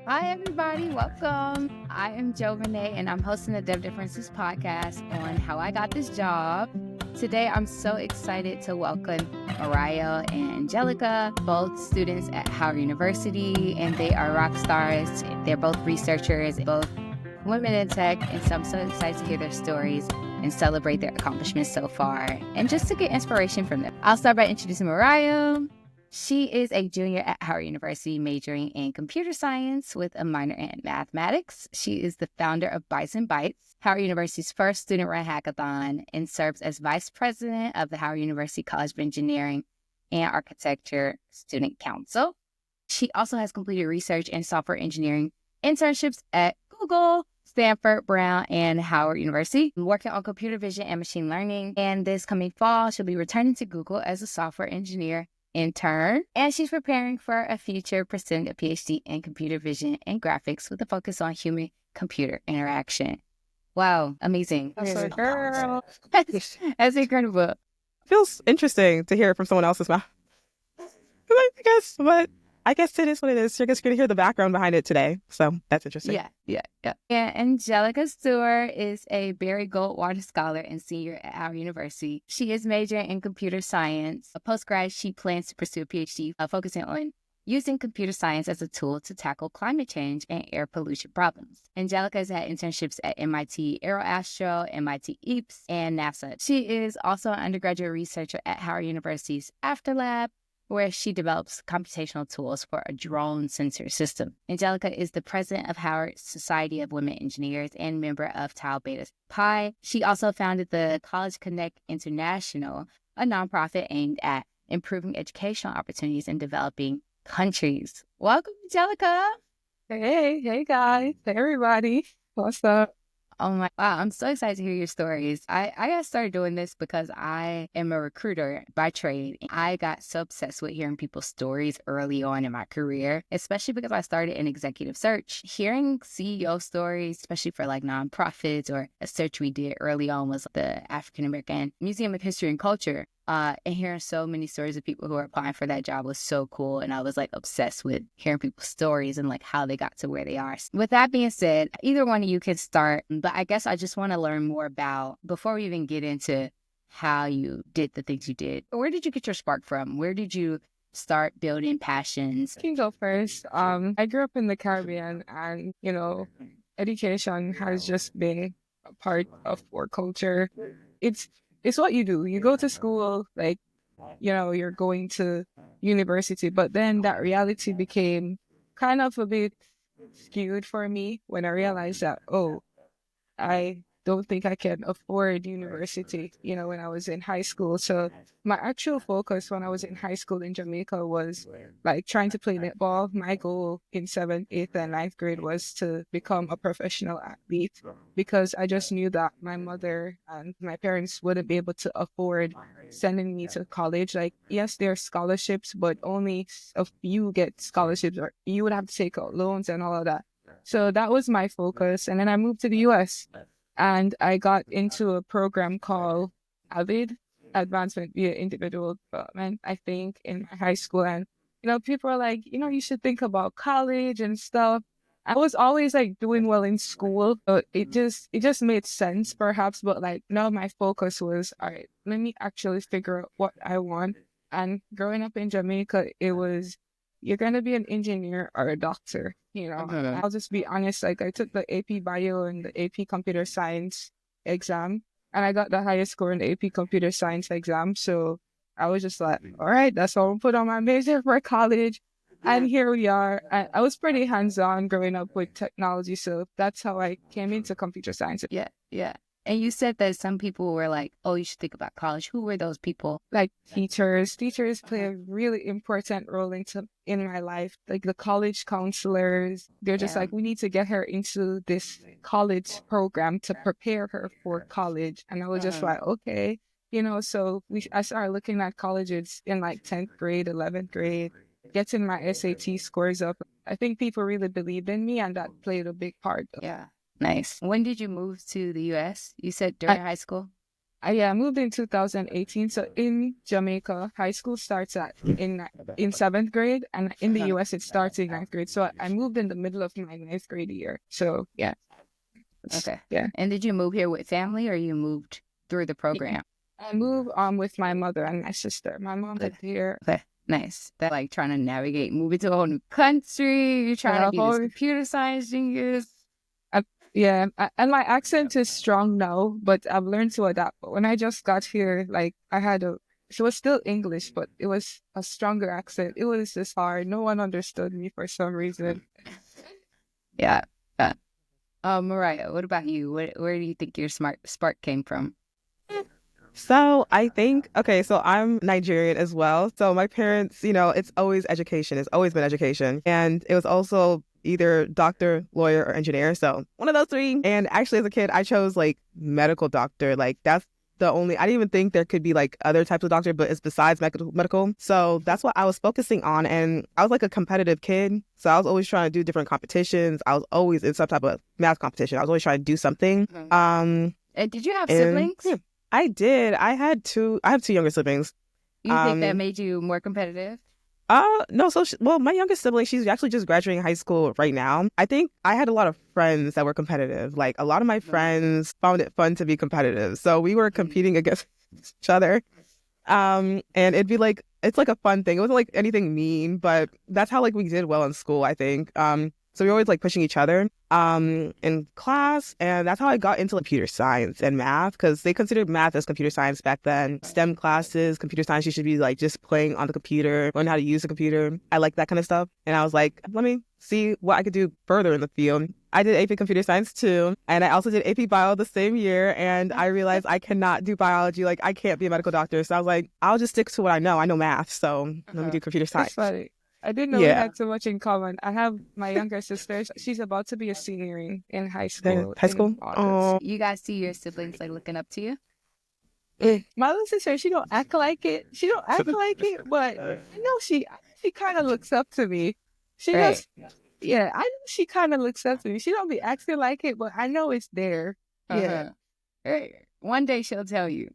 Hi, everybody. Welcome. I am Jovanay, and I'm hosting the Dev Differences podcast on how I got this job. Today, I'm so excited to welcome Morayo and Angelica, both students at Howard University, and they are rock stars. They're both researchers, both women in tech, and so I'm so excited to hear their stories and celebrate their accomplishments so far, and just to get inspiration from them. I'll start by introducing Morayo. She is a junior at Howard University, majoring in computer science with a minor in mathematics. She is the founder of Bison Bites, Howard University's first student-run hackathon, and serves as vice president of the Howard University College of Engineering and Architecture Student Council. She also has completed research in software engineering internships at Google, Stanford, Brown, and Howard University, working on computer vision and machine learning. And this coming fall, she'll be returning to Google as a software engineer intern, and she's preparing for a future pursuing a PhD in computer vision and graphics with a focus on human-computer interaction. Wow, amazing. That's a girl. That's incredible. Feels interesting to hear it from someone else's mouth. I guess it is what it is. You're just going to hear the background behind it today. So that's interesting. Yeah. And Angelica Stewart is a Barry Goldwater Scholar and senior at Howard University. She is majoring in computer science. A postgrad, she plans to pursue a PhD focusing on using computer science as a tool to tackle climate change and air pollution problems. Angelica has had internships at MIT AeroAstro, MIT EAPS, and NASA. She is also an undergraduate researcher at Howard University's Afterlab, where she develops computational tools for a drone sensor system. Angelica is the president of Howard Society of Women Engineers and member of Tau Beta Pi. She also founded the College Connect International, a nonprofit aimed at improving educational opportunities in developing countries. Welcome, Angelica. Hey guys, hey everybody. What's up? Oh my, wow, I'm so excited to hear your stories. I got started doing this because I am a recruiter by trade. I got so obsessed with hearing people's stories early on in my career, especially because I started in executive search. Hearing CEO stories, especially for like nonprofits or a search we did early on was the African American Museum of History and Culture. And hearing so many stories of people who are applying for that job was so cool. And I was like obsessed with hearing people's stories and like how they got to where they are. With that being said, either one of you can start, but I guess I just want to learn more about, before we even get into how you did the things you did, where did you get your spark from? Where did you start building passions? I can go first. I grew up in the Caribbean, and education has just been a part of our culture. It's what you do. You go to school, like, you're going to university, but then that reality became kind of a bit skewed for me when I realized that, I don't think I can afford university, when I was in high school. So my actual focus when I was in high school in Jamaica was like trying to play netball. My goal in 7th, 8th, and 9th grade was to become a professional athlete, because I just knew that my mother and my parents wouldn't be able to afford sending me to college. Like, yes, there are scholarships, but only a few get scholarships, or you would have to take out loans and all of that. So that was my focus. And then I moved to the US, and I got into a program called AVID, Advancement via Individual Development, I think, in my high school. And, people are like, you should think about college and stuff. I was always like doing well in school, but it just made sense perhaps. But like now my focus was, all right, let me actually figure out what I want. And growing up in Jamaica, it was, you're going to be an engineer or a doctor. I'll just be honest. Like, I took the AP Bio and the AP Computer Science exam, and I got the highest score in the AP Computer Science exam. So I was just like, all right, that's all I'll put on my major for college. And here we are. I was pretty hands-on growing up with technology. So that's how I came into computer science. Yeah. And you said that some people were like, oh, you should think about college. Who were those people? Like teachers. Teachers play a really important role in my life. Like the college counselors, they're just like, we need to get her into this college program to prepare her for college. And I was just like, okay. So I started looking at colleges in like 10th grade, 11th grade, getting my SAT scores up. I think people really believed in me, and that played a big part. Yeah. Nice. When did you move to the U.S.? You said during high school? Yeah, I moved in 2018. So in Jamaica, high school starts in seventh grade, and in the US it starts in ninth grade. So I moved in the middle of my ninth grade year. So yeah. Okay. Yeah. And did you move here with family, or you moved through the program? I moved with my mother and my sister. My mom lived here. Okay. Nice. That like trying to navigate, moving to a whole new country. You're trying to be this computer science genius. Yeah, and my accent is strong now, but I've learned to adapt. But when I just got here, like it was still English, but it was a stronger accent. It was just hard. No one understood me for some reason. Yeah. Morayo, what about you? Where do you think your spark came from? So I think, okay, so I'm Nigerian as well. So my parents, it's always education. It's always been education. And it was also either doctor, lawyer, or engineer. So one of those three. And actually as a kid, I chose like medical doctor. Like that's I didn't even think there could be like other types of doctor, but it's besides medical. So that's what I was focusing on. And I was like a competitive kid. So I was always trying to do different competitions. I was always in some type of math competition. I was always trying to do something. And did you have siblings? Yeah, I did. I have two younger siblings. You think that made you more competitive? No. So, my youngest sibling, she's actually just graduating high school right now. I think I had a lot of friends that were competitive. Like a lot of my friends found it fun to be competitive. So we were competing against each other. And it'd be like, it's like a fun thing. It wasn't like anything mean, but that's how like we did well in school, I think. So we were always like pushing each other in class. And that's how I got into like, computer science and math, because they considered math as computer science back then. STEM classes, computer science, you should be like just playing on the computer, learn how to use a computer. I like that kind of stuff. And I was like, let me see what I could do further in the field. I did AP computer science too. And I also did AP bio the same year. And I realized I cannot do biology. Like I can't be a medical doctor. So I was like, I'll just stick to what I know. I know math. So let me do computer science. That's funny. I didn't know we had so much in common. I have my younger sister. She's about to be a senior in high school. Oh. You guys see your siblings like looking up to you? My little sister, she don't act like it. But I know she kind of looks up to me. She does. Yeah, I know she kind of looks up to me. She don't be acting like it, but I know it's there. Yeah. One day she'll tell you.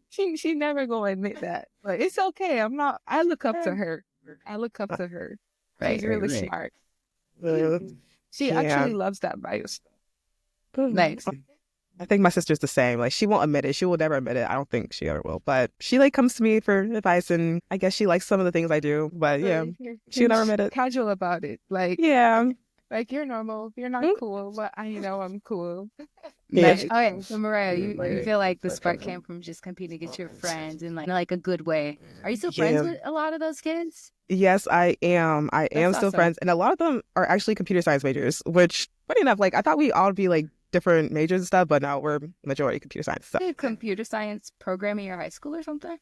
She never gonna admit that, but it's okay. I look up to her. She's really smart. She actually loves that bio stuff. Nice. I think my sister's the same. Like she won't admit it. She will never admit it. I don't think she ever will. But she like comes to me for advice, and I guess she likes some of the things I do. But yeah, she'll never admit it. Casual about it. Like yeah. Like you're normal. You're not cool, but I know I'm cool. Nice. Okay, so Morayo, you feel like the spark came from just competing against your friends in like a good way. Are you still friends with a lot of those kids? Yes, I am. I am still friends, and a lot of them are actually computer science majors. Which, funny enough, like I thought we all be like different majors and stuff, but now we're majority computer science. So. Did a computer science program in your high school or something?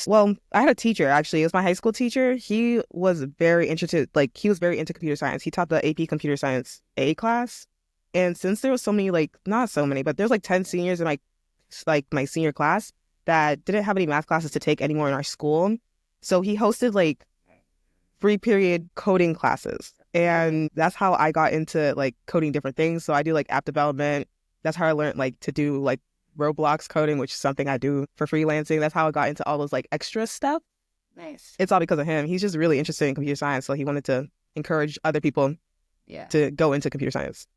Well, I had a teacher, actually. It was my high school teacher. He was very interested, like, he was very into computer science. He taught the AP Computer Science A class. And since there was so many, like, not so many, but there's like 10 seniors in my senior class that didn't have any math classes to take anymore in our school. So he hosted, like, free period coding classes. And that's how I got into, like, coding different things. So I do, like, app development. That's how I learned, like, to do, like, Roblox coding, which is something I do for freelancing. That's how I got into all those like extra stuff. Nice. It's all because of him. He's just really interested in computer science, so he wanted to encourage other people to go into computer science.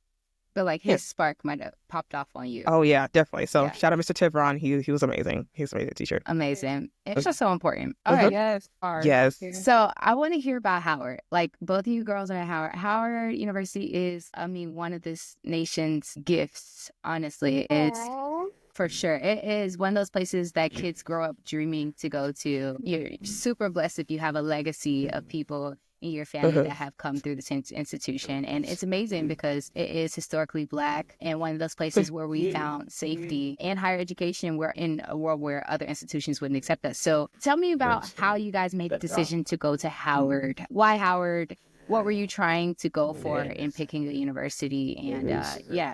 But like his spark might have popped off on you. Oh yeah, definitely. So shout out Mr. Tivron. He was amazing. He's an amazing teacher. Amazing. It's just so important. Okay. Yes. Yes. So I want to hear about Howard. Like both of you girls are at Howard. Howard University is, one of this nation's gifts. Honestly, it's for sure. It is one of those places that kids grow up dreaming to go to. You're super blessed if you have a legacy of people in your family that have come through this institution. And it's amazing because it is historically Black and one of those places where we found safety and higher education. We're in a world where other institutions wouldn't accept us. So tell me about how you guys made the decision to go to Howard. Why Howard? What were you trying to go for in picking a university? And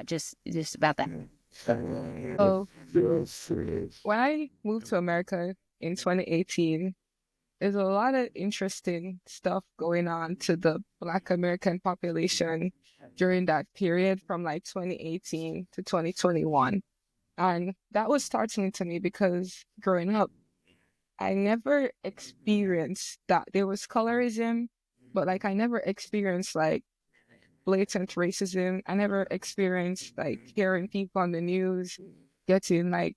just about that. So when I moved to America in 2018, there's a lot of interesting stuff going on to the Black American population during that period from like 2018 to 2021. And that was startling to me because growing up, I never experienced that there was colorism, but like I never experienced like blatant racism. I never experienced like hearing people on the news getting like,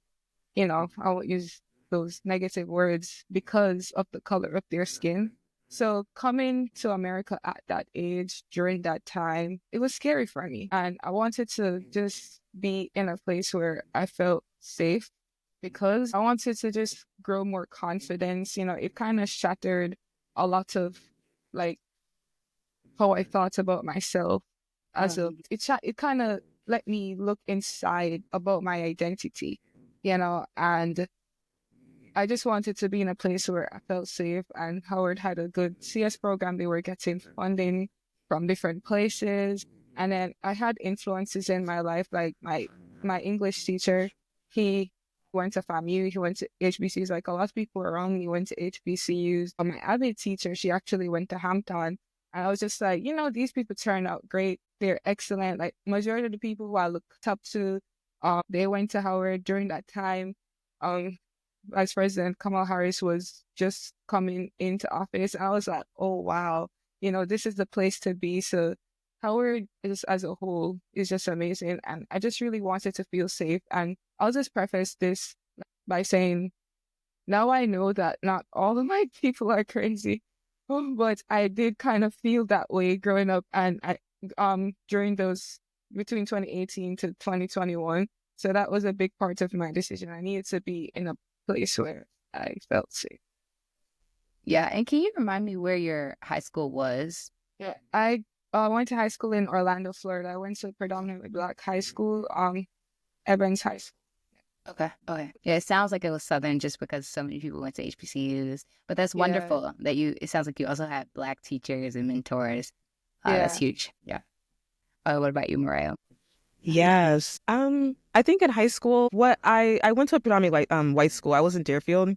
I won't use those negative words because of the color of their skin. So coming to America at that age during that time, it was scary for me. And I wanted to just be in a place where I felt safe because I wanted to just grow more confidence. It kind of shattered a lot of like how I thought about myself it kind of let me look inside about my identity, and I just wanted to be in a place where I felt safe. And Howard had a good CS program. They were getting funding from different places. And then I had influences in my life, like my English teacher. He went to FAMU, he went to HBCUs, like a lot of people around me went to HBCUs. My Avid teacher, she actually went to Hampton. And I was just like, these people turned out great. They're excellent. Like majority of the people who I looked up to, they went to Howard during that time. Vice President Kamala Harris was just coming into office. And I was like, oh, wow, this is the place to be. So Howard is, as a whole, is just amazing. And I just really wanted to feel safe. And I'll just preface this by saying, now I know that not all of my people are crazy, but I did kind of feel that way growing up. And during those between 2018 to 2021. So that was a big part of my decision. I needed to be in a place where I felt safe. Yeah, and can you remind me where your high school was? Yeah, I went to high school in Orlando, Florida. I went to a predominantly Black high school, Evans High School. Okay. Yeah, it sounds like it was Southern just because so many people went to HBCUs. But that's wonderful that it sounds like you also had Black teachers and mentors. That's huge. Yeah. What about you, Morayo? Yes. I think in high school, I went to a predominantly white school. I was in Deerfield.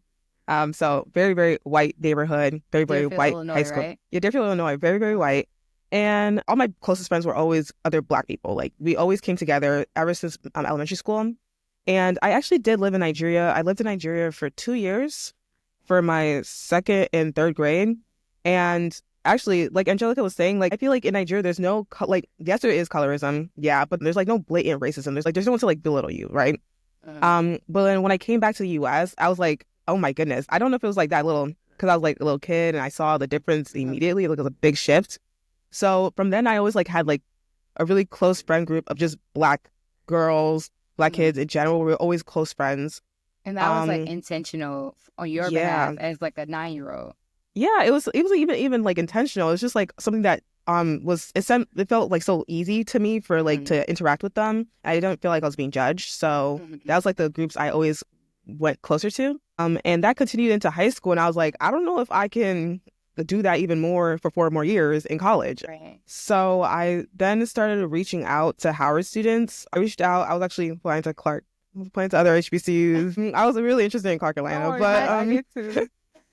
So very, very white neighborhood, very, very Deerfield, white Illinois, high school. right? Yeah, Deerfield, Illinois, very, very white. And all my closest friends were always other Black people. Like we always came together ever since elementary school. And I actually did live in Nigeria. I lived in Nigeria for 2 years for my second and third grade. And actually, like Angelica was saying, like I feel like in Nigeria, there's no yes, there is colorism, yeah, but there's like no blatant racism. There's no one to like belittle you, right? But then when I came back to the U.S., I was like, oh my goodness, I don't know if it was like that little because I was like a little kid and I saw the difference immediately. Like it was a big shift. So from then, I always like had like a really close friend group of just Black girls, Black kids in general. We were always close friends. And that was like intentional on your behalf as like a 9-year-old. Yeah, it was even like intentional. It was just like something that it felt like so easy to me for like to interact with them. I didn't feel like I was being judged. So that was like the groups I always went closer to. And that continued into high school. And I was like, I don't know if I can do that even more for 4 more years in college. Right. So I then started reaching out to Howard students. I was actually applying to other HBCUs. I was really interested in Clark Atlanta, but I did too.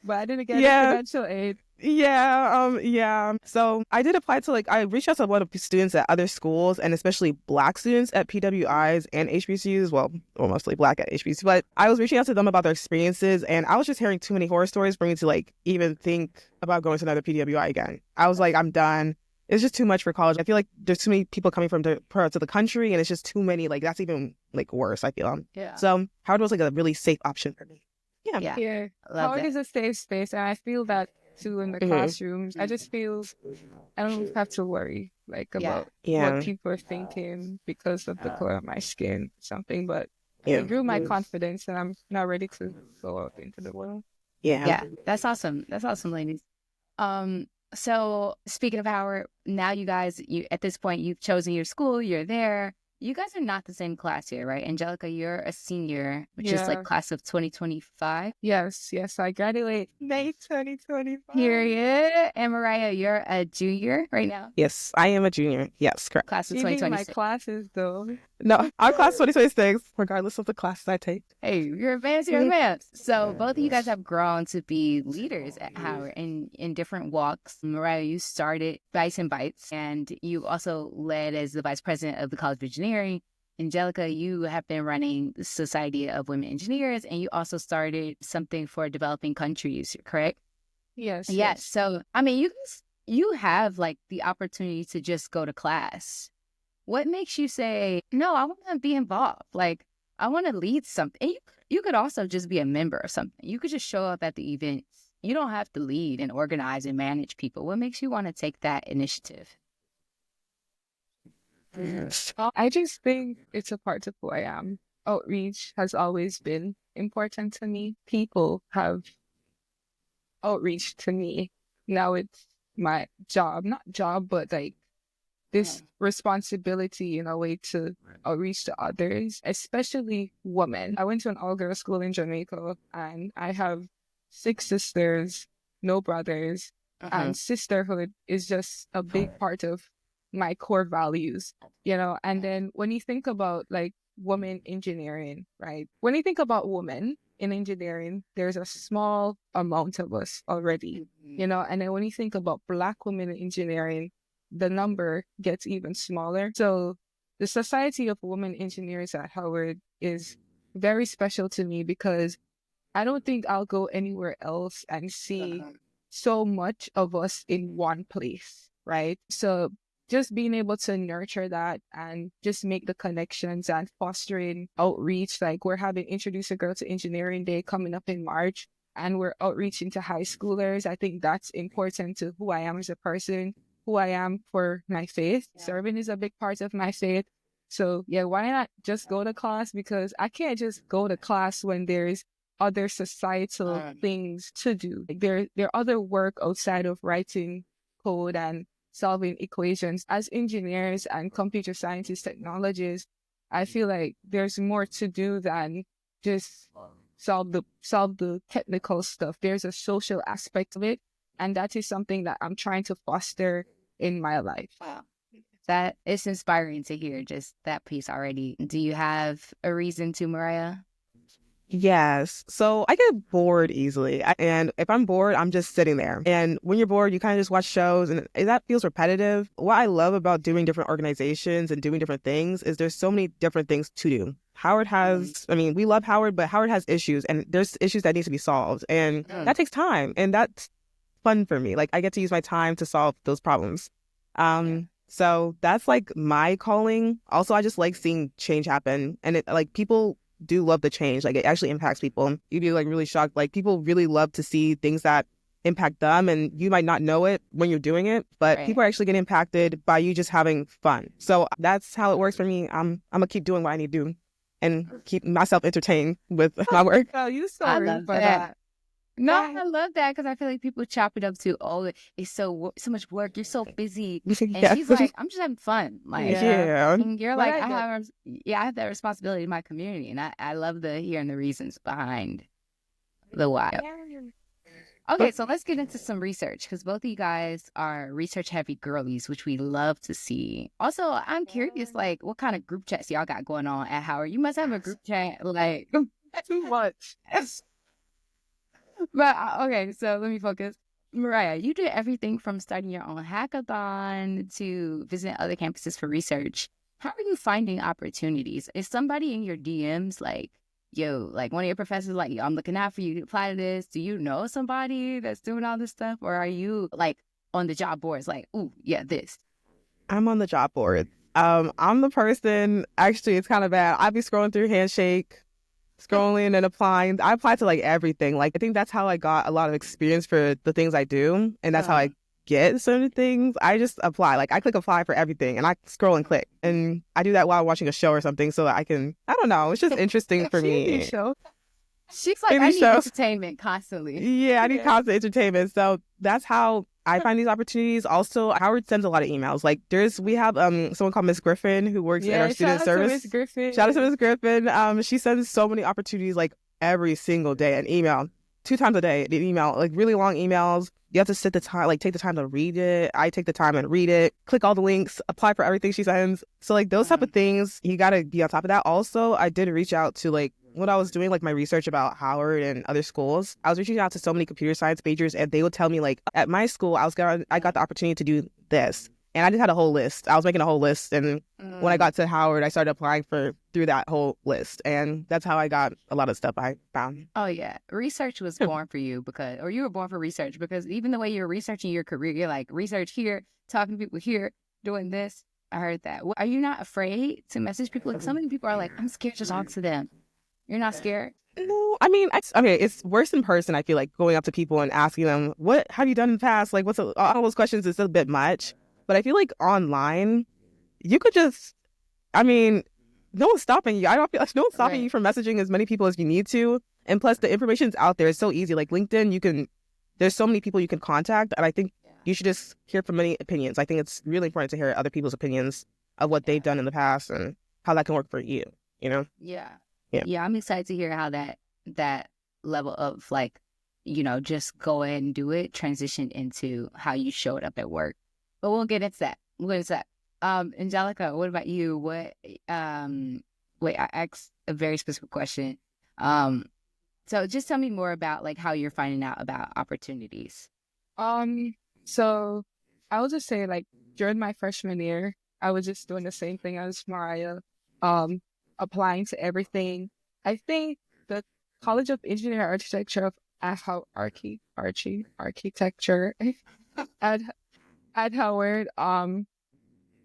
But I didn't get financial aid. Yeah. So I did apply to I reached out to a lot of students at other schools and especially Black students at PWIs and HBCUs. Well, mostly Black at HBCUs. But I was reaching out to them about their experiences and I was just hearing too many horror stories for me to even think about going to another PWI again. I was like, I'm done. It's just too much for college. I feel like there's too many people coming from different parts of the country and it's just too many. That's even worse, I feel. Yeah. So Howard was a really safe option for me. Yeah. Howard is a safe space, and I feel that too in the classrooms. I just feel I don't have to worry about what people are thinking because of the color of my skin, something. But it grew my confidence, and I'm now ready to go out into the world. Yeah, that's awesome. That's awesome, ladies. So speaking of Howard, now you guys, at this point, you've chosen your school. You're there. You guys are not the same class here, right? Angelica, you're a senior, which is class of 2025. Yes. I graduate May 2025. Period. And Morayo, you're a junior right now? Yes, I am a junior. Yes, correct. Class of 2026. My classes, though. No, I'm class 2026, regardless of the classes I take. Hey, you're advanced. So both of you guys have grown to be leaders at Howard in different walks. Morayo, you started Bites and Bites, and you also led as the vice president of the College of Engineering. Angelica, you have been running the Society of Women Engineers, and you also started something for developing countries, correct? Yes. Yes. So, I mean, you have like the opportunity to just go to class. What makes you say, no, I want to be involved? Like, I want to lead something. And you could also just be a member of something. You could just show up at the events. You don't have to lead and organize and manage people. What makes you want to take that initiative? I just think it's a part of who I am. Outreach has always been important to me. People have outreach to me. Now it's my job, not job, but like this responsibility in a way to outreach to others, especially women. I went to an all-girls school in Jamaica, and I have 6 sisters, no brothers, and sisterhood is just a big part of my core values, And then when you think about like women engineering, right? When you think about women in engineering, there's a small amount of us already, And then when you think about Black women in engineering, the number gets even smaller. So the Society of Women Engineers at Howard is very special to me because I don't think I'll go anywhere else and see so much of us in one place, right? So just being able to nurture that and just make the connections and fostering outreach. Like we're having Introduce a Girl to Engineering Day coming up in March, and we're outreaching to high schoolers. I think that's important to who I am as a person, who I am for my faith. Serving is a big part of my faith. So yeah, why not just go to class? Because I can't just go to class when there's other societal things to do. Like there are other work outside of writing code and solving equations. As engineers and computer scientists, technologists, I feel like there's more to do than just solve the technical stuff. There's a social aspect of it, and that is something that I'm trying to foster in my life. Wow. That is inspiring to hear, just that piece already. Do you have a reason to, Morayo? Yes. So I get bored easily. And if I'm bored, I'm just sitting there. And when you're bored, you kind of just watch shows, and that feels repetitive. What I love about doing different organizations and doing different things is there's so many different things to do. Howard has, I mean, we love Howard, but Howard has issues, and there's issues that need to be solved. And that takes time. And that's fun for me. Like I get to use my time to solve those problems. So that's like my calling. Also, I just like seeing change happen. And it like people do love the change. Like it actually impacts people. You'd be like really shocked. Like people really love to see things that impact them, and you might not know it when you're doing it, but people are actually getting impacted by you just having fun. So that's how it works for me. I'm gonna keep doing what I need to do and keep myself entertained with my work. Oh, you I sorry love for that. No, I love that because I feel like people chop it up to, oh, it's so much work. You're so busy, and she's like, I'm just having fun. Like, and you're like, I have that responsibility in my community, and I love hearing the reasons behind the why. Okay, so let's get into some research because both of you guys are research-heavy girlies, which we love to see. Also, I'm curious, like, what kind of group chats y'all got going on at Howard? You must have a group chat, like, too much. But okay, so let me focus. Morayo, you did everything from starting your own hackathon to visiting other campuses for research. How are you finding opportunities? Is somebody in your DMs like, yo, like one of your professors like, yo, I'm looking out for you to apply to this? Do you know somebody that's doing all this stuff? Or are you like on the job boards like, ooh, yeah, this? I'm on the job board. I'm the person, actually, it's kind of bad. I'd be scrolling through Handshake, scrolling and applying. I apply to like everything. Like I think that's how I got a lot of experience for the things I do, and that's how I get certain things. I just apply. Like I click apply for everything, and I scroll and click, and I do that while watching a show or something, so that I can. I don't know. It's just interesting for me. She's like, I need entertainment constantly. Yeah, I need constant entertainment. So that's how I find these opportunities. Also, Howard sends a lot of emails. Like we have someone called Miss Griffin who works at our student service. Shout out to Miss Griffin. She sends so many opportunities like every single day, an email, 2 times a day, an email, like really long emails. You have to sit the time, like take the time to read it. I take the time and read it, click all the links, apply for everything she sends. So like those type of things, you got to be on top of that. Also, I did reach out to like when I was doing like my research about Howard and other schools, I was reaching out to so many computer science majors, and they would tell me like at my school, I got the opportunity to do this. And I just had a whole list. I was making a whole list. And when I got to Howard, I started applying through that whole list. And that's how I got a lot of stuff I found. Oh, yeah. Research was born for you or you were born for research, because even the way you're researching your career, you're like, research here, talking to people here, doing this. I heard that. Are you not afraid to message people? Like, so many people are like, I'm scared to talk to them. You're not scared? No, I mean, it's worse in person. I feel like going up to people and asking them, what have you done in the past? Like, all those questions is a bit much. But I feel like online, you could just, I mean, no one's stopping you. I don't feel like no one's stopping you from messaging as many people as you need to. And plus, the information's out there. It's so easy. Like LinkedIn, there's so many people you can contact. And I think you should just hear from many opinions. I think it's really important to hear other people's opinions of what they've done in the past and how that can work for you, you know? Yeah. I'm excited to hear how that level of like, you know, just go ahead and do it transitioned into how you showed up at work. But we'll get into that. Angelica, what about you? Wait, I asked a very specific question. So just tell me more about like how you're finding out about opportunities. So I will just say, like, during my freshman year, I was just doing the same thing as Morayo, applying to everything. I think the College of Engineering Architecture of Architecture at Howard,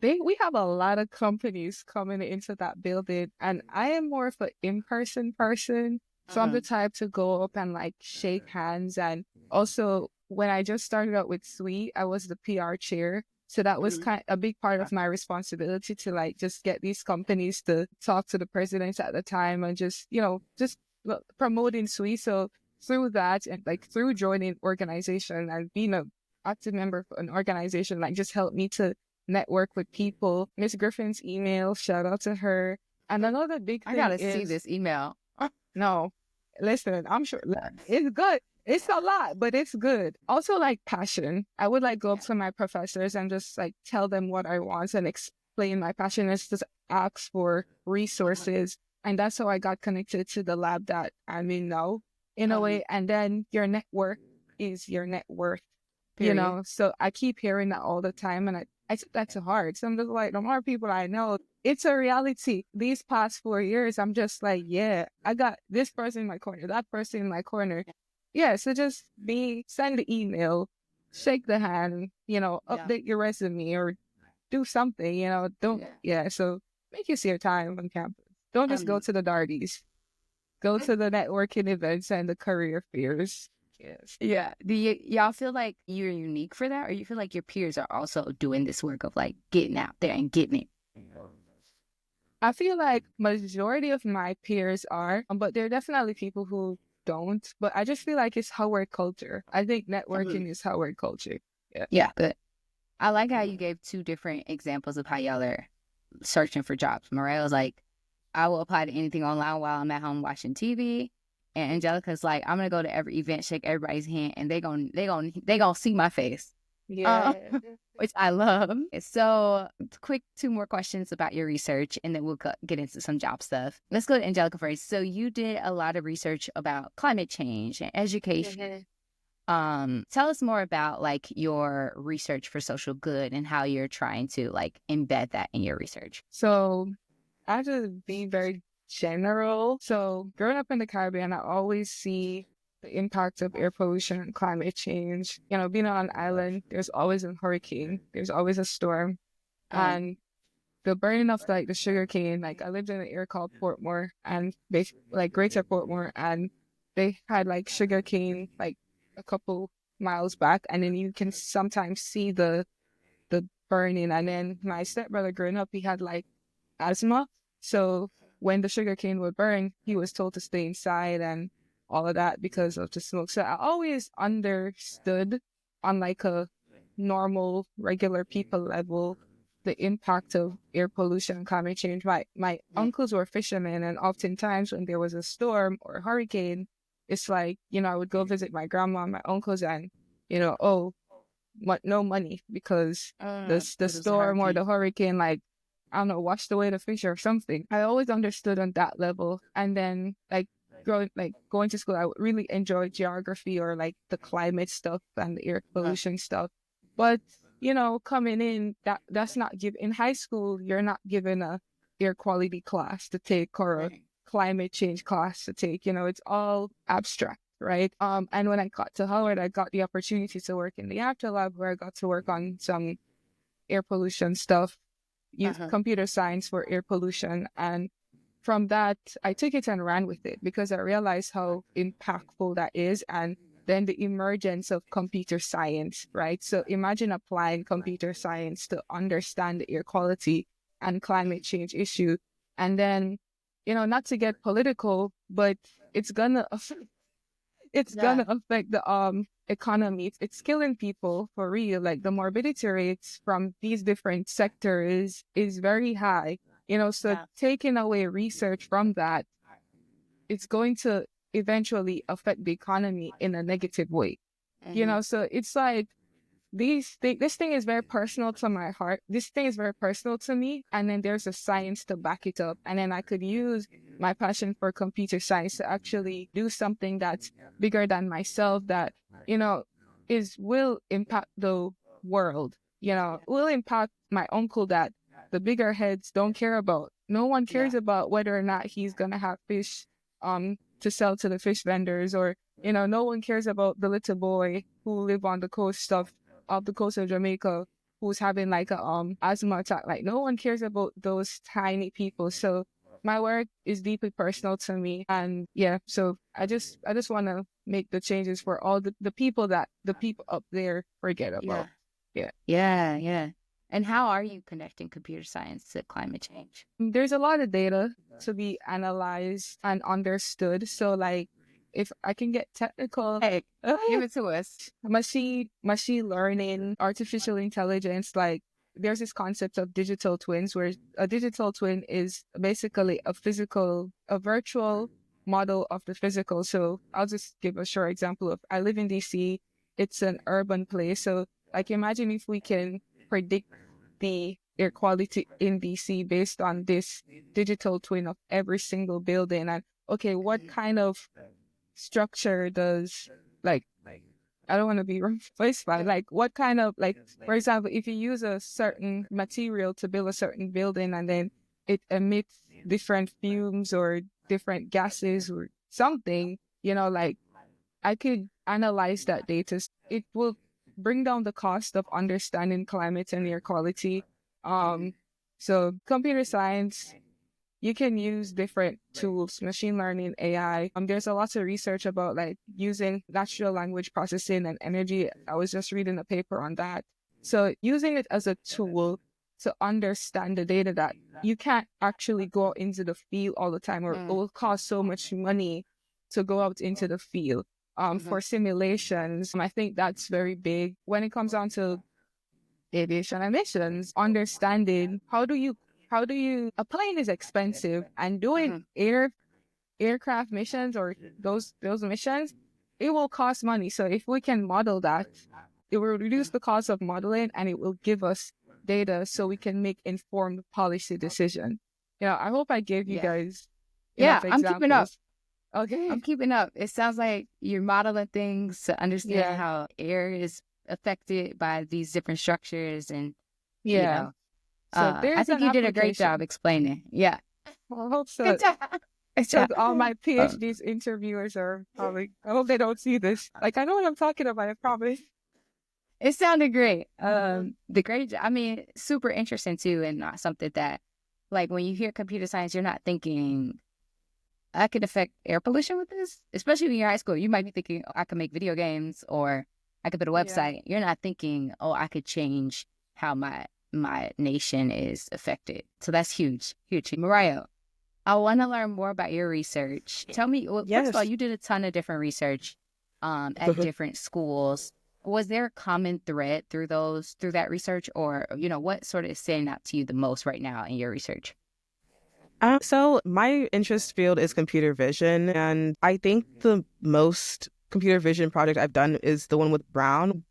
we have a lot of companies coming into that building, and I am more of an in-person person. So I'm the type to go up and like shake kind and also when I just started out with Sweet, I was the PR chair. So that was a big part of my responsibility to like just get these companies to talk to the presidents at the time and just promoting Sweet. So through that and like through joining organization and being an active member of an organization, like just helped me to network with people. Miss Griffin's email, shout out to her. And another big thing I gotta see this email. No, listen, I'm sure it's good. It's a lot, but it's good. Also, like passion. I would like go up to my professors and just like tell them what I want and explain my passion and just ask for resources. And that's how I got connected to the lab that I'm in now, in a way. And then your network is your net worth, you know? So I keep hearing that all the time. And I took that to heart. So I'm just like, the more people I know, it's a reality. These past 4 years, I'm just like, yeah, I got this person in my corner, that person in my corner. Yeah, so just send the email, shake the hand, you know, update your resume or do something, you know, so make use of your time on campus. Don't just go to the darties. Go to the networking events and the career fairs. Yes. Yeah. Do y'all feel like you're unique for that, or you feel like your peers are also doing this work of like getting out there and getting it? I feel like majority of my peers are, but there are definitely people who don't. But I just feel like it's Howard culture. I think networking is Howard culture. Yeah. But I like how you gave two different examples of how y'all are searching for jobs. Morayo's like, I will apply to anything online while I'm at home watching TV. And Angelica's like, I'm gonna go to every event, shake everybody's hand, and they gonna see my face. Yeah. Which I love. So quick, two more questions about your research, and then we'll get into some job stuff. Let's go to Angelica first. So you did a lot of research about climate change and education. Tell us more about like your research for social good and how you're trying to like embed that in your research. So I have to be very general. So growing up in the Caribbean, I always see the impact of air pollution and climate change. You know, being on an island, there's always a hurricane, there's always a storm. And the burning of like the sugar cane, like I lived in an area called Portmore and like Greater Portmore, and they had like sugar cane like a couple miles back, and then you can sometimes see the burning. And then my stepbrother growing up, he had like asthma. So when the sugar cane would burn, he was told to stay inside and all of that because of the smoke. So I always understood on like a normal, regular people level, the impact of air pollution and climate change. My uncles were fishermen, and oftentimes when there was a storm or a hurricane, it's like, you know, I would go visit my grandma and my uncles and, you know, no money because the storm or the hurricane, like, I don't know, washed away the fish or something. I always understood on that level. And then going to school, I really enjoyed geography or like the climate stuff and the air pollution stuff. But coming in, that's not given in high school. You're not given a air quality class to take or a climate change class to take. It's all abstract, right? And when I got to Howard, I got the opportunity to work in the after lab where I got to work on some air pollution stuff, use computer science for air pollution. And from that, I took it and ran with it because I realized how impactful that is. And then the emergence of computer science, right? So imagine applying computer science to understand the air quality and climate change issue. And then, not to get political, but it's gonna affect the economy. It's killing people for real. Like the morbidity rates from these different sectors is very high. So taking away research from that, it's going to eventually affect the economy in a negative way. So it's like this thing is very personal to my heart. This thing is very personal to me. And then there's a science to back it up. And then I could use my passion for computer science to actually do something that's bigger than myself that, will impact the world, will impact my uncle that the bigger heads don't care about. No one cares about whether or not he's going to have fish to sell to the fish vendors, or, no one cares about the little boy who live on the coast of Jamaica who's having like a asthma attack. Like no one cares about those tiny people. So my work is deeply personal to me. And so I just want to make the changes for all the people that the people up there forget about. Yeah. And how are you connecting computer science to climate change? There's a lot of data to be analyzed and understood. So like, if I can get technical, hey, give it to us. Machine learning, artificial intelligence, like there's this concept of digital twins, where a digital twin is basically a virtual model of the physical. So I'll just give a short example of, I live in DC. It's an urban place. So like imagine if we can predict the air quality in DC based on this digital twin of every single building. And okay, what kind of structure does, like, I don't want to be replaced by, like, what kind of, like, for example, if you use a certain material to build a certain building and then it emits different fumes or different gases or something, like I could analyze that data. It will bring down the cost of understanding climate and air quality. So computer science, you can use different tools, machine learning, AI. There's a lot of research about like using natural language processing and energy. I was just reading a paper on that. So using it as a tool to understand the data that you can't actually go into the field all the time, or it will cost so much money to go out into the field. For simulations, I think that's very big. When it comes down to aviation emissions, understanding how do you a plane is expensive, and doing aircraft missions or those missions, it will cost money. So if we can model that, it will reduce the cost of modeling, and it will give us data so we can make informed policy decision. I hope I gave you guys enough examples. I'm keeping up. Okay. I'm keeping up. It sounds like you're modeling things to understand how air is affected by these different structures, and so I think you did a great job explaining. Yeah. I hope so. Good job. So all my PhDs interviewers are probably, I hope they don't see this. Like, I know what I'm talking about, I promise. It sounded great. Super interesting too, and something that, like, when you hear computer science, you're not thinking, I could affect air pollution with this. Especially when you're in high school, you might be thinking, I could make video games, or I could build a website. You're not thinking, I could change how my nation is affected. So that's huge. Morayo, I want to learn more about your research. Tell me, first of all, you did a ton of different research at different schools. Was there a common thread through that research, or, what sort of is standing out to you the most right now in your research? So my interest field is computer vision, and I think the most computer vision project I've done is the one with Brown.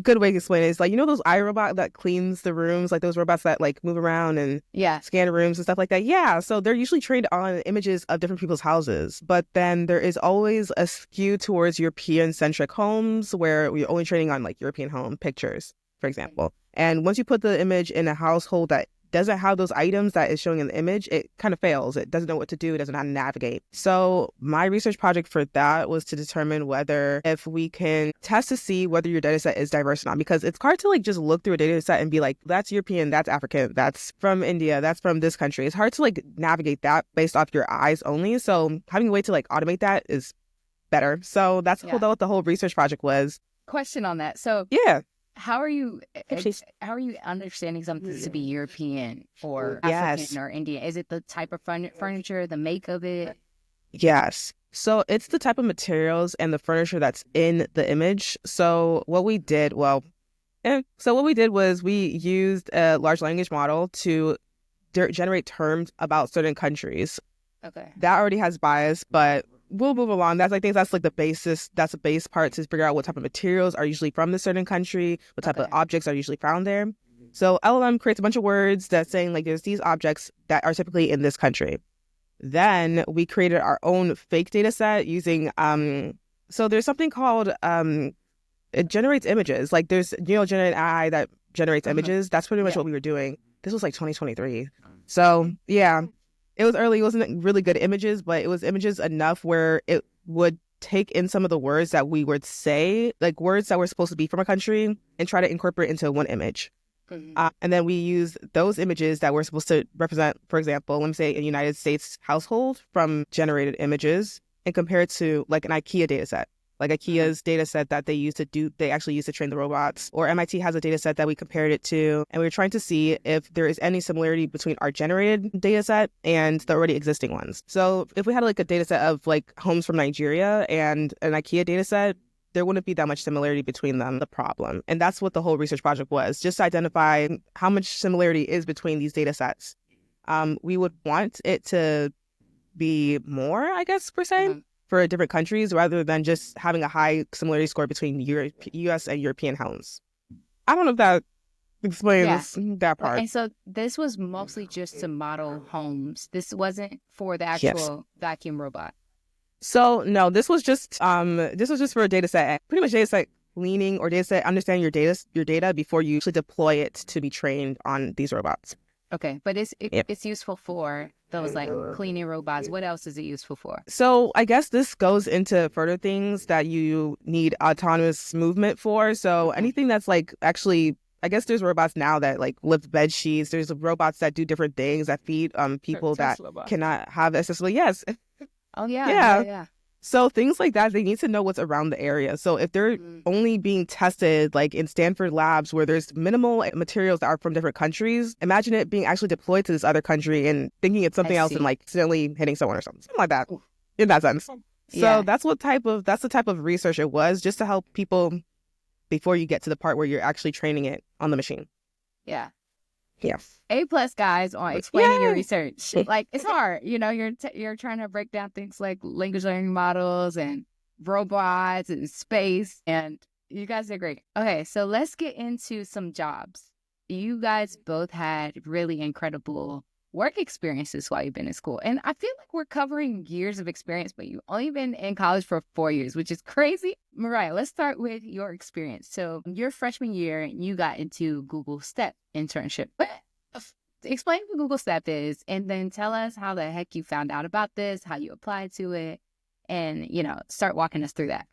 Good way to explain it is, like, those iRobot that cleans the rooms, like those robots that like move around and scan rooms and stuff like that. Yeah, so they're usually trained on images of different people's houses, but then there is always a skew towards European-centric homes where we're only training on like European home pictures. for example. And once you put the image in a household that doesn't have those items that is showing in the image, it kind of fails. It doesn't know what to do. It doesn't know how to navigate. So my research project for that was to determine whether if we can test to see whether your data set is diverse or not, because it's hard to like just look through a data set and be like, that's European, that's African, that's from India, that's from this country. It's hard to like navigate that based off your eyes only. So having a way to like automate that is better. So that's what the whole research project was. Question on that. So yeah. How are you understanding something to be European or African or Indian? Is it the type of furniture, the make of it? Yes. So it's the type of materials and the furniture that's in the image. So what we did, was we used a large language model to generate terms about certain countries. Okay. That already has bias, but we'll move along. That's like the basis. That's the base part to figure out what type of materials are usually from the certain country, what type of objects are usually found there. So LLM creates a bunch of words that's saying like there's these objects that are typically in this country. Then we created our own fake data set using so there's something called it generates images. Like there's generative AI that generates images. That's pretty much what we were doing. This was like 2023. So yeah. It was early. It wasn't really good images, but it was images enough where it would take in some of the words that we would say, like words that were supposed to be from a country, and try to incorporate into one image. Mm-hmm. And then we use those images that were supposed to represent, for example, let me say a United States household from generated images and compare it to like an IKEA data set. Like IKEA's data set that they actually use to train the robots. Or MIT has a data set that we compared it to. And we were trying to see if there is any similarity between our generated data set and the already existing ones. So if we had like a data set of like homes from Nigeria and an IKEA data set, there wouldn't be that much similarity between them, the problem. And that's what the whole research project was, just to identify how much similarity is between these data sets. We would want it to be more, I guess, per se. Mm-hmm. For different countries rather than just having a high similarity score between U.S. and European homes. I don't know if that explains that part. And so this was mostly just to model homes. This wasn't for the actual vacuum robot. So no, this was just for a data set. Pretty much data set cleaning or data set understanding your data before you actually deploy it to be trained on these robots. Okay, but it's useful for those like cleaning robots. What else is it useful for? So I guess this goes into further things that you need autonomous movement for. So anything that's like actually, I guess there's robots now that like lift bed sheets. There's robots that do different things that feed people that cannot have accessibility. Yes. Oh yeah. So things like that, they need to know what's around the area. So if they're only being tested like in Stanford labs where there's minimal materials that are from different countries, imagine it being actually deployed to this other country and thinking it's something else and like accidentally hitting someone or something like that. In that sense. So that's the type of research it was, just to help people before you get to the part where you're actually training it on the machine. Yeah. Yeah. A+ guys on explaining your research. Like it's hard, you're trying to break down things like language learning models and robots and space, and you guys did great. Okay, so let's get into some jobs. You guys both had really incredible work experiences while you've been in school, and I feel like we're covering years of experience, but you've only been in college for 4 years, which is crazy. Morayo, let's start with your experience. So your freshman year, you got into Google STEP internship. Explain what Google STEP is, and then tell us how the heck you found out about this, how you applied to it, and, start walking us through that.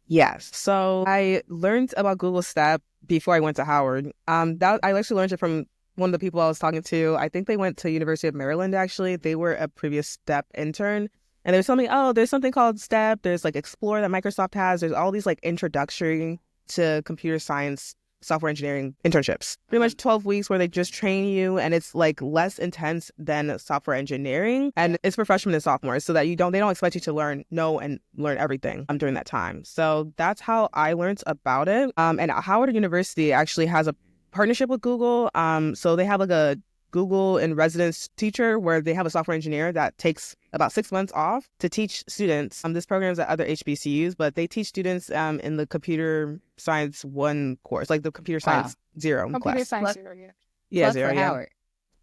Yes. So I learned about Google STEP before I went to Howard. I actually learned it from one of the people I was talking to. I think they went to University of Maryland, actually. They were a previous STEP intern. And there's something called STEP. There's like Explore that Microsoft has. There's all these like introductory to computer science, software engineering internships. Pretty much 12 weeks where they just train you, and it's like less intense than software engineering. And it's for freshmen and sophomores, so that they don't expect you to know and learn everything during that time. So that's how I learned about it. And Howard University actually has a partnership with Google. So they have like a Google in residence teacher where they have a software engineer that takes about 6 months off to teach students. This program is at other HBCUs, but they teach students in the computer science 1 course, like the computer science 0 Computer class. science 0, Plus for Howard.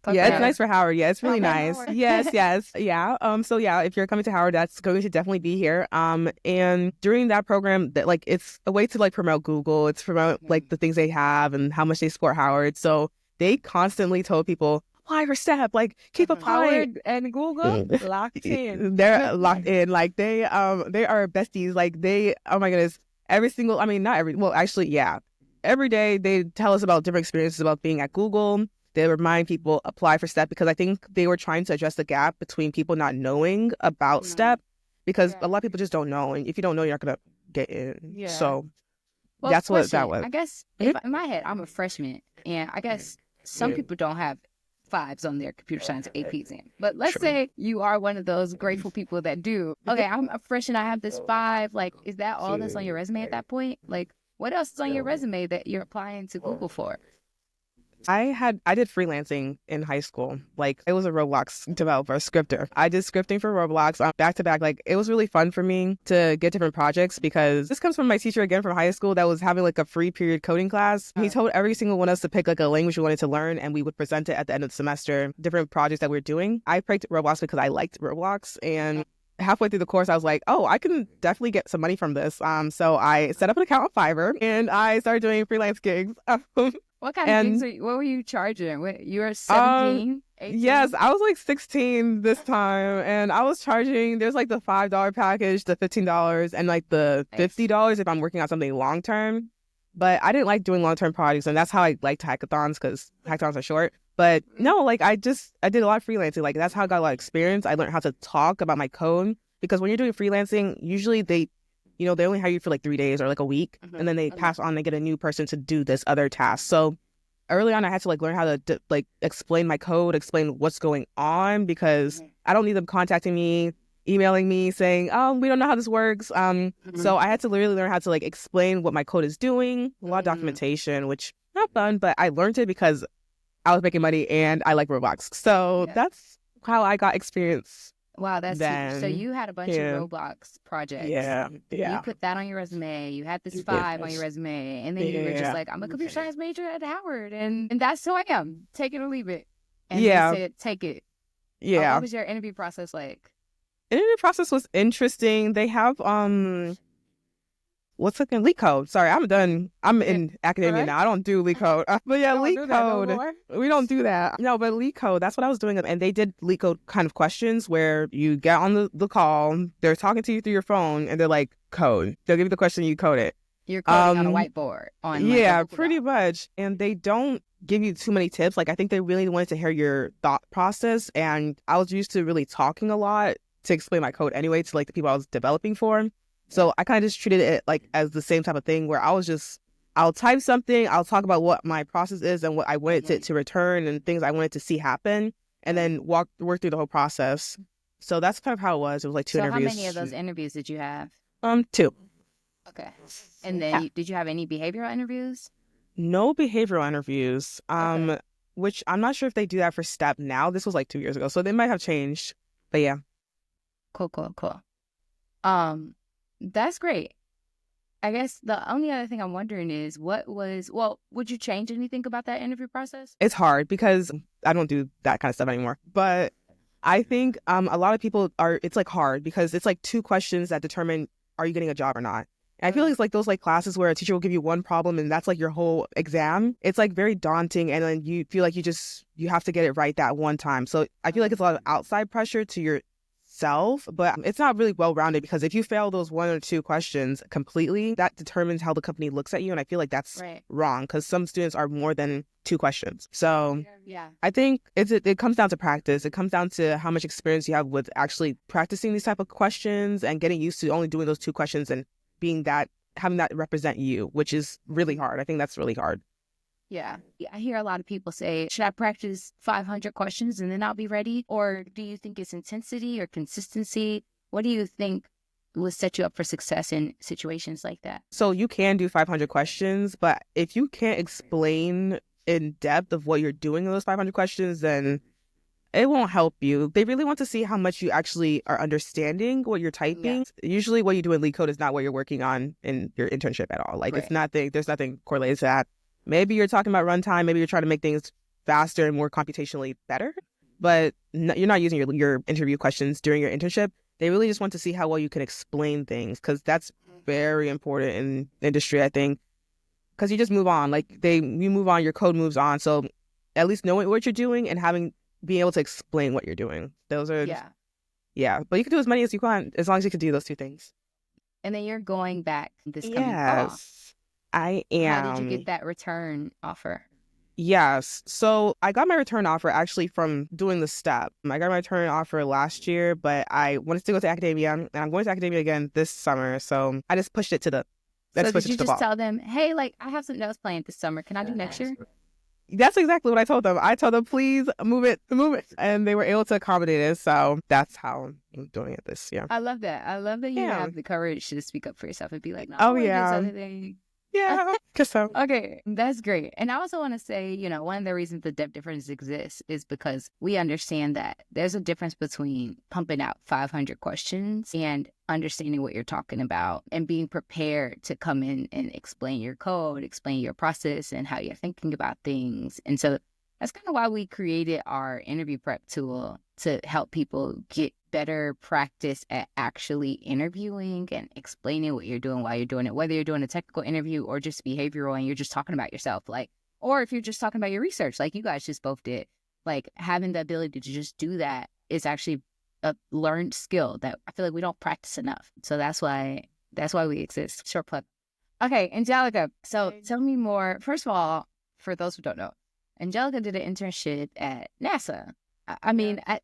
Yeah, it's Okay. nice for Howard. Yeah, it's really Okay, nice. Howard. Yes. Yeah. So yeah, if you're coming to Howard, that's going to definitely be here. And during that program, that like it's a way to like promote Google. It's promote like the things they have and how much they support Howard. So they constantly told people, apply for STEP, like keep applying. Howard and Google locked in. They're locked in. Like they are besties. Like they, oh my goodness, every single, I mean, not every, well, actually, yeah. Every day they tell us about different experiences about being at Google. They remind people apply for STEP because I think they were trying to address the gap between people not knowing about STEP because a lot of people just don't know. And if you don't know, you're not going to get in. Yeah. So Well, that's what that question, was. I guess if, in my head, I'm a freshman, and I guess some people don't have 5s on their computer science AP exam. But let's say you are one of those grateful people that do. Okay, I'm a freshman, I have this 5. Like, is that all that's on your resume at that point? Like, what else is on your resume that you're applying to Google for? I did freelancing in high school. Like it was a Roblox developer, scripter. I did scripting for Roblox back to back. Like it was really fun for me to get different projects because this comes from my teacher again from high school that was having like a free period coding class. He told every single one of us to pick like a language we wanted to learn and we would present it at the end of the semester, different projects that we were doing. I picked Roblox because I liked Roblox and halfway through the course, I was like, oh, I can definitely get some money from this. So I set up an account on Fiverr and I started doing freelance gigs. What kind of gigs what were you charging? You were 17, 18? Yes, I was like 16 this time, and I was charging. There's like the $5 package, the $15, and like the $50 if I'm working on something long term. But I didn't like doing long term projects, and that's how I liked hackathons because hackathons are short. But no, like I did a lot of freelancing. Like that's how I got a lot of experience. I learned how to talk about my code because when you're doing freelancing, usually they only hire you for like 3 days or like a week, and then they pass on, they get a new person to do this other task. So early on, I had to like learn how to like explain my code, explain what's going on because I don't need them contacting me, emailing me saying, oh, we don't know how this works. So I had to really learn how to like explain what my code is doing, a lot of documentation, which not fun, but I learned it because I was making money and I like Roblox. So that's how I got experience. Wow, that's huge. So you had a bunch of Roblox projects. Yeah. You put that on your resume. You had this 5 on your resume. And then you were just like, I'm a computer science major at Howard. And that's who I am. Take it or leave it. And they said, take it. Yeah. What was your interview process like? Interview process was interesting. They have what's looking leak code. Sorry, I'm in academia now. I don't do leak code. But yeah, leak code. We don't do that. No, but leak code, that's what I was doing. And they did leak code kind of questions where you get on the call, they're talking to you through your phone and they're like, code. They'll give you the question, you code it. You're coding on a whiteboard. Pretty much. And they don't give you too many tips. Like I think they really wanted to hear your thought process. And I was used to really talking a lot to explain my code anyway to like the people I was developing for. So I kind of just treated it like as the same type of thing where I'll type something, I'll talk about what my process is and what I wanted it to return and things I wanted to see happen and then work through the whole process. So that's kind of how it was. It was like 2 interviews. So how many of those interviews did you have? 2. Okay. And then did you have any behavioral interviews? No behavioral interviews, which I'm not sure if they do that for STEP now. This was like 2 years ago, so they might have changed. But yeah. Cool. That's great. I guess the only other thing I'm wondering is would you change anything about that interview process? It's hard because I don't do that kind of stuff anymore. But I think a lot of people it's like hard because it's like 2 questions that determine are you getting a job or not. And I feel like it's like those like classes where a teacher will give you one problem and that's like your whole exam. It's like very daunting and then you feel like you have to get it right that one time. So I feel like it's a lot of outside pressure to yourself, but it's not really well-rounded because if you fail those 1 or 2 questions completely, that determines how the company looks at you. And I feel like that's wrong because some students are more than 2 questions. So I think it comes down to practice. It comes down to how much experience you have with actually practicing these type of questions and getting used to only doing those 2 questions and having that represent you, which is really hard. I think that's really hard. Yeah. I hear a lot of people say, should I practice 500 questions and then I'll be ready? Or do you think it's intensity or consistency? What do you think will set you up for success in situations like that? So you can do 500 questions, but if you can't explain in depth of what you're doing in those 500 questions, then it won't help you. They really want to see how much you actually are understanding what you're typing. Yeah. Usually what you do in lead code is not what you're working on in your internship at all. Like there's nothing correlated to that. Maybe you're talking about runtime. Maybe you're trying to make things faster and more computationally better, but you're not using your interview questions during your internship. They really just want to see how well you can explain things, because that's very important in industry, I think, because you just move on. Like you move on, your code moves on. So at least knowing what you're doing and being able to explain what you're doing. Those are yeah. But you can do as many as you can, as long as you can do those two things. And then you're going back this coming fall. Yes, I am. How did you get that return offer? Yes. So I got my return offer actually from doing the step. I got my return offer last year, but I wanted to go to academia, and I'm going to academia again this summer. So I just pushed it to the. So did you just tell them, hey, like, I have something else planned this summer. Can I do next year? That's exactly what I told them. I told them, please move it. And they were able to accommodate it. So that's how I'm doing it this year. I love that. I love that you have the courage to speak up for yourself and be like, no, Yeah, because so. Okay, that's great. And I also want to say, you know, one of the reasons the depth difference exists is because we understand that there's a difference between pumping out 500 questions and understanding what you're talking about and being prepared to come in and explain your code, explain your process and how you're thinking about things. And so that's kind of why we created our interview prep tool, to help people get better practice at actually interviewing and explaining what you're doing while you're doing it, whether you're doing a technical interview or just behavioral and you're just talking about yourself, like, or if you're just talking about your research, like you guys just both did. Like, having the ability to just do that is actually a learned skill that I feel like we don't practice enough. So that's why we exist. Short plug. Okay, Angelica, so tell me more. First of all, for those who don't know, Angelica did an internship at NASA. I mean, I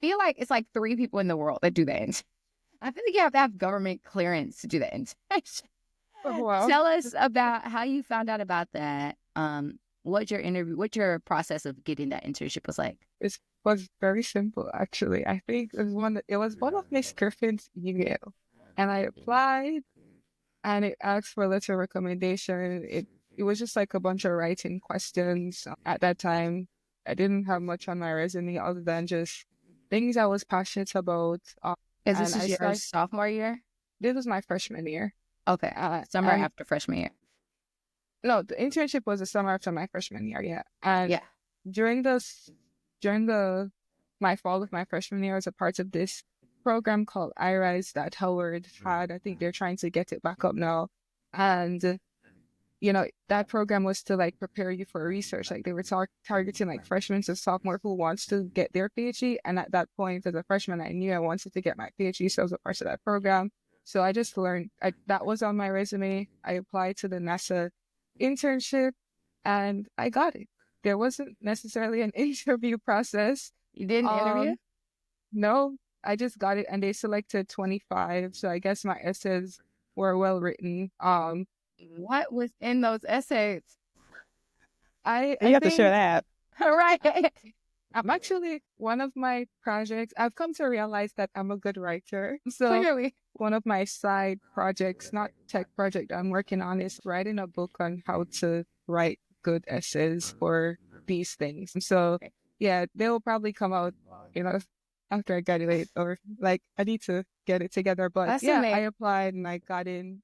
feel like it's like 3 people in the world that do that. I feel like you have to have government clearance to do that internship. Oh, wow. Tell us about how you found out about that. What your process of getting that internship was like. It was very simple, actually. I think it was one of Miss Griffin's email, and I applied, and it asked for a letter of recommendation. It was just like a bunch of writing questions. At that time, I didn't have much on my resume other than just things I was passionate about. Is this your sophomore year? This was my freshman year. Okay, summer after freshman year. No, the internship was the summer after my freshman year. Yeah, and during my fall of my freshman year, I was a part of this program called iRise that Howard had. I think they're trying to get it back up now, and you know, that program was to like prepare you for research. Like they were targeting like freshmen to sophomore who wants to get their PhD. And at that point, as a freshman, I knew I wanted to get my PhD. So I was a part of that program. So I just learned, that was on my resume. I applied to the NASA internship and I got it. There wasn't necessarily an interview process. You didn't interview? No, I just got it and they selected 25. So I guess my essays were well written. What was in those essays? You have to share that. Right. I'm actually, one of my projects, I've come to realize that I'm a good writer. So clearly, one of my side projects, not tech project I'm working on, is writing a book on how to write good essays for these things. So yeah, they will probably come out, you know, after I graduate, or like I need to get it together. But that's yeah, amazing. I applied and I got in.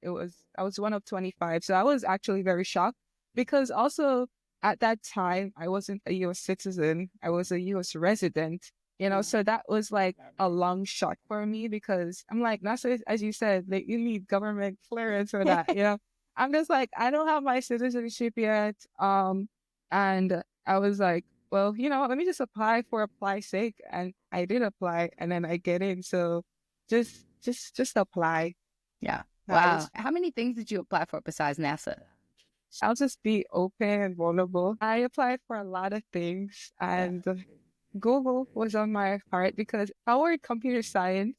I was one of 25. So I was actually very shocked because also at that time, I wasn't a U.S. citizen. I was a U.S. resident, you know, so that was like a long shot for me because I'm like, not so, as you said, like you need government clearance for that, you know. I'm just like, I don't have my citizenship yet. And I was like, well, you know, let me just apply for apply's sake. And I did apply and then I get in. So just apply. Yeah. Wow. How many things did you apply for besides NASA? I'll just be open and vulnerable. I applied for a lot of things and Google was on my heart because our computer science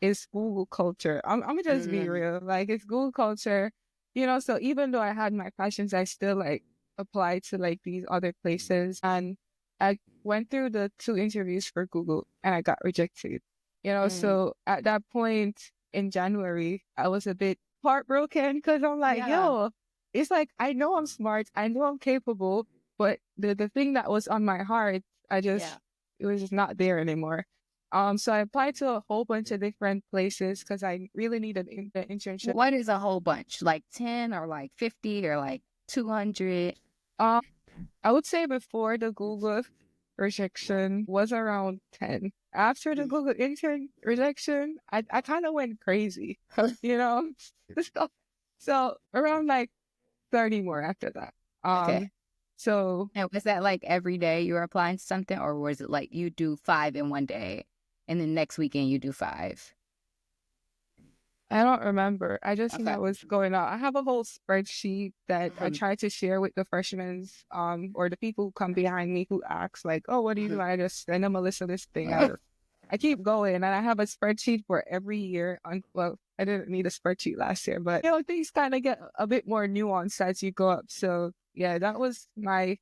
is Google culture. I'm gonna just be real. Like it's Google culture, you know, so even though I had my passions, I still like applied to like these other places. And I went through the 2 interviews for Google and I got rejected, you know, so at that point in January, I was a bit heartbroken because I'm like, yo, it's like, I know I'm smart. I know I'm capable, but the thing that was on my heart, it was just not there anymore. So I applied to a whole bunch of different places because I really needed an internship. What is a whole bunch? Like 10 or like 50 or like 200? I would say before the Google rejection was around 10. After the Google intern rejection, I kind of went crazy, you know? So around like 30 more after that. Okay. So And was that like every day you were applying to something, or was it like you do 5 in one day and then next weekend you do 5? I don't remember. I just know Okay. what's going on. I have a whole spreadsheet that I Mhm. try to share with the freshmen, or the people who come behind me who ask like, "Oh, what do you do?" I just send them a list of this thing. I keep going, and I have a spreadsheet for every year. Well, I didn't need a spreadsheet last year, but things kind of get a bit more nuanced as you go up. So yeah, that was my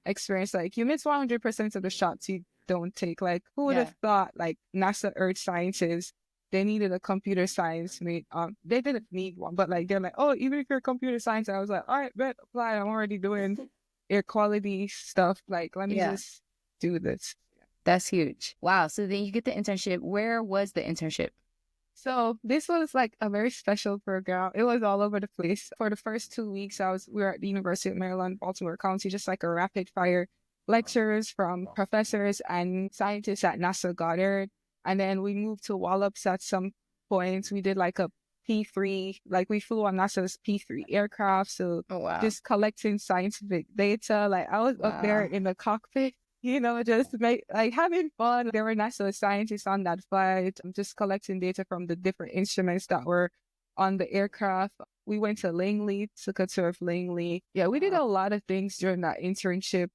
experience. Like you miss 100% of the shots you don't take. Like who would Yeah. have thought like NASA Earth Sciences, they needed a computer science mate. They didn't need one, but like they're like, oh, even if you're computer science, I was like, all right, bet apply. I'm already doing air quality stuff. Like let me Yeah. just do this. That's huge. Wow. So then you get the internship. Where was the internship? So this was like a very special program. It was all over the place. For the first 2 weeks, we were at the University of Maryland, Baltimore County, just like a rapid fire lectures from professors and scientists at NASA Goddard. And then we moved to Wallops at some points. We did like a P3, like we flew on NASA's P3 aircraft. So Oh, wow. just collecting scientific data. Like I was up there in the cockpit, just having fun. There were NASA scientists on that flight. I'm just collecting data from the different instruments that were on the aircraft. We went to Langley, took a tour of Langley. Yeah, we did a lot of things during that internship.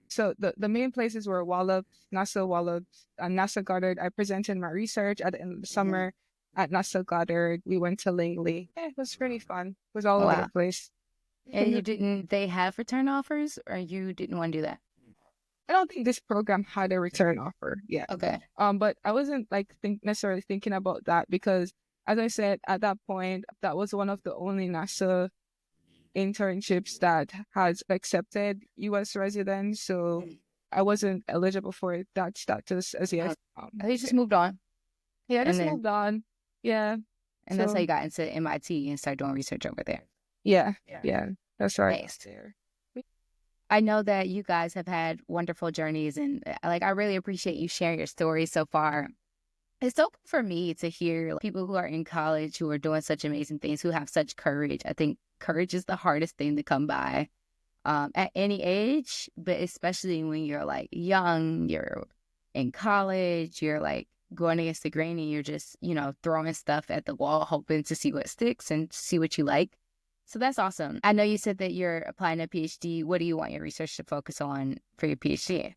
So the main places were Wallops, and NASA Goddard. I presented my research at the end of the summer at NASA Goddard. We went to Langley. Yeah, it was pretty fun. It was all over the place. And they have return offers, or you didn't want to do that? I don't think this program had a return offer yet. Okay. But I wasn't necessarily thinking about that because, as I said, at that point, that was one of the only NASA internships that has accepted U.S. residents. So I wasn't eligible for that status as yet. They just moved on. Yeah, I just And then- moved on. Yeah. And that's how you got into MIT and started doing research over there. Yeah, that's right. Nice. I know that you guys have had wonderful journeys, and I really appreciate you sharing your story so far. It's so cool for me to hear people who are in college who are doing such amazing things, who have such courage. I think courage is the hardest thing to come by at any age, but especially when you're young, you're in college, you're going against the grain, and you're just, throwing stuff at the wall, hoping to see what sticks and see what you like. So that's awesome. I know you said that you're applying a PhD. What do you want your research to focus on for your PhD?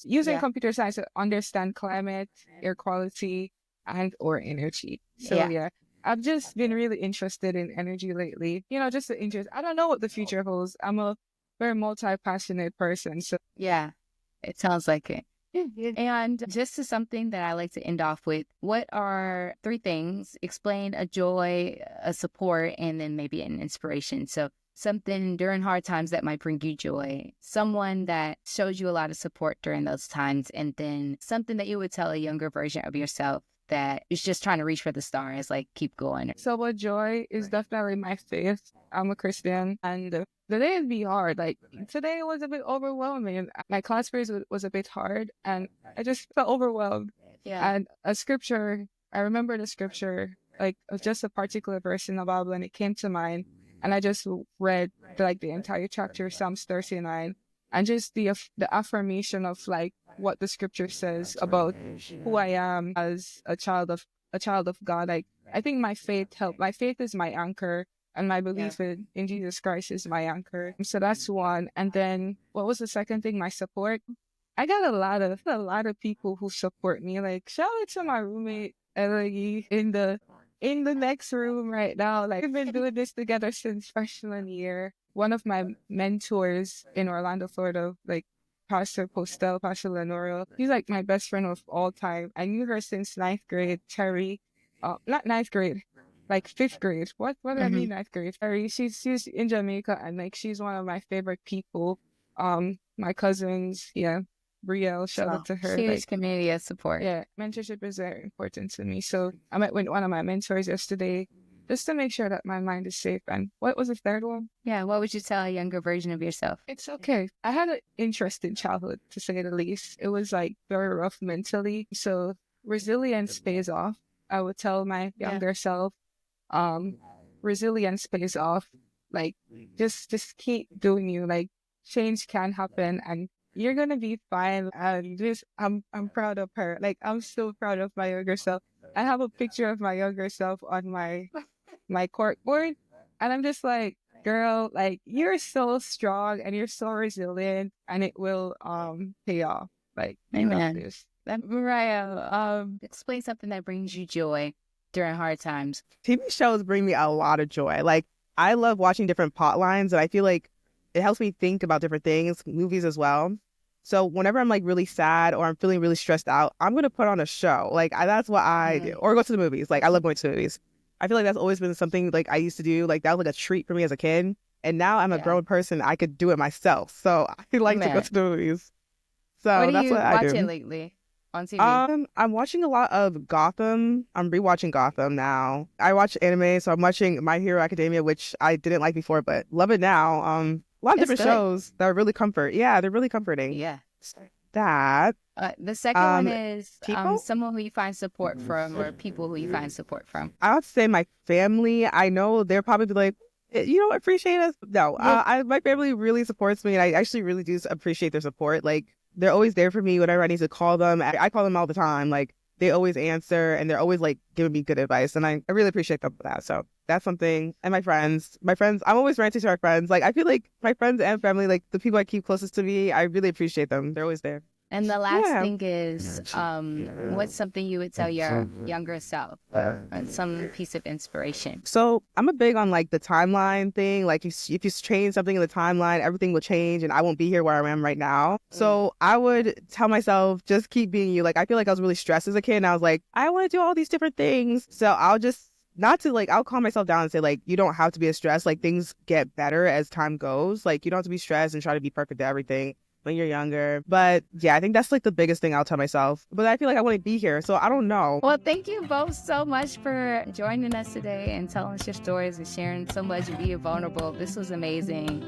Using computer science to understand climate, air quality, and/or energy. So yeah, I've just been really interested in energy lately. Just the interest. I don't know what the future holds. I'm a very multi-passionate person. So yeah, it sounds like it. And just to something that I like to end off with, what are 3 things? Explain a joy, a support, and then maybe an inspiration. So something during hard times that might bring you joy, someone that shows you a lot of support during those times, and then something that you would tell a younger version of yourself that is just trying to reach for the stars, keep going. So what joy is definitely my faith. I'm a Christian, and the day would be hard. Today was a bit overwhelming. My class quiz was a bit hard, and I just felt overwhelmed. Yeah. And I remember the scripture, just a particular verse in the Bible, and it came to mind. And I just read the entire chapter, Psalms 39, and just the affirmation of what the scripture says about who I am as a child of God. I think my faith helped. My faith is my anchor, and my belief in Jesus Christ is my anchor. So that's one. And then what was the second thing? My support. I got a lot of people who support me. Shout out to my roommate Ellie in the next room right now. We've been doing this together since freshman year. One of my mentors in Orlando, Florida, Pastor Postel, Pastor Lenora, he's my best friend of all time. I knew her since 9th grade. Terry, not 9th grade, 5th grade. What do I mean 9th grade? Terry, she's in Jamaica, and she's one of my favorite people. My cousins, Brielle, shout out to her. Huge community of support. Yeah, mentorship is very important to me. So I met with one of my mentors yesterday. just to make sure that my mind is safe. And what was the third one? Yeah, what would you tell a younger version of yourself? It's okay. I had an interesting childhood, to say the least. It was like very rough mentally. So resilience pays off. I would tell my younger self, resilience pays off. Like just keep doing you. Like change can happen and you're gonna be fine. And just I'm proud of her. Like I'm so proud of my younger self. I have a picture of my younger self on my cork board, and I'm just like, girl, like you're so strong and you're so resilient, and it will pay off. Like, you got Amen. this. Mariah, explain something that brings you joy during hard times. TV shows bring me a lot of joy. Like, I love watching different plot lines, and I feel like it helps me think about different things, movies as well. So whenever I'm like really sad or I'm feeling really stressed out, I'm going to put on a show. Like, that's what I do. Or go to the movies. Like, I love going to the movies. I feel like that's always been something like I used to do. Like, that was like a treat for me as a kid. And now I'm a grown person. I could do it myself. So I like to go to the movies. So that's what I do. What are you watching lately on TV? I'm watching a lot of Gotham. I'm rewatching Gotham now. I watch anime, so I'm watching My Hero Academia, which I didn't like before, but love it now. A lot of different shows that are really Yeah, they're really comforting. Yeah. That. The second one is people? someone who you find support from, or people who you find support from. I would say my family. I know they're probably like, you don't appreciate us. No, my family really supports me, and I actually really do appreciate their support. Like, they're always there for me whenever I need to call them. I call them all the time. Like, they always answer, and they're always like giving me good advice, and I really appreciate them for that. So that's something. And my friends, I'm always ranting to my friends. Like, I feel like my friends and family, like the people I keep closest to me, I really appreciate them. They're always there. And the last thing is, what's something you would tell your younger self? Some piece of inspiration. So I'm a big on like the timeline thing. Like, if you change something in the timeline, everything will change, and I won't be here where I am right now. So I would tell myself, just keep being you. Like, I feel like I was really stressed as a kid, and I was like, I want to do all these different things. So I'll calm myself down and say, like, you don't have to be as stressed. Like, things get better as time goes. Like, you don't have to be stressed and try to be perfect at everything when you're younger. But yeah, I think that's like the biggest thing I'll tell myself. But I feel like I want to be here, so I don't know. Well, thank you both so much for joining us today and telling us your stories and sharing so much and being vulnerable. This was amazing.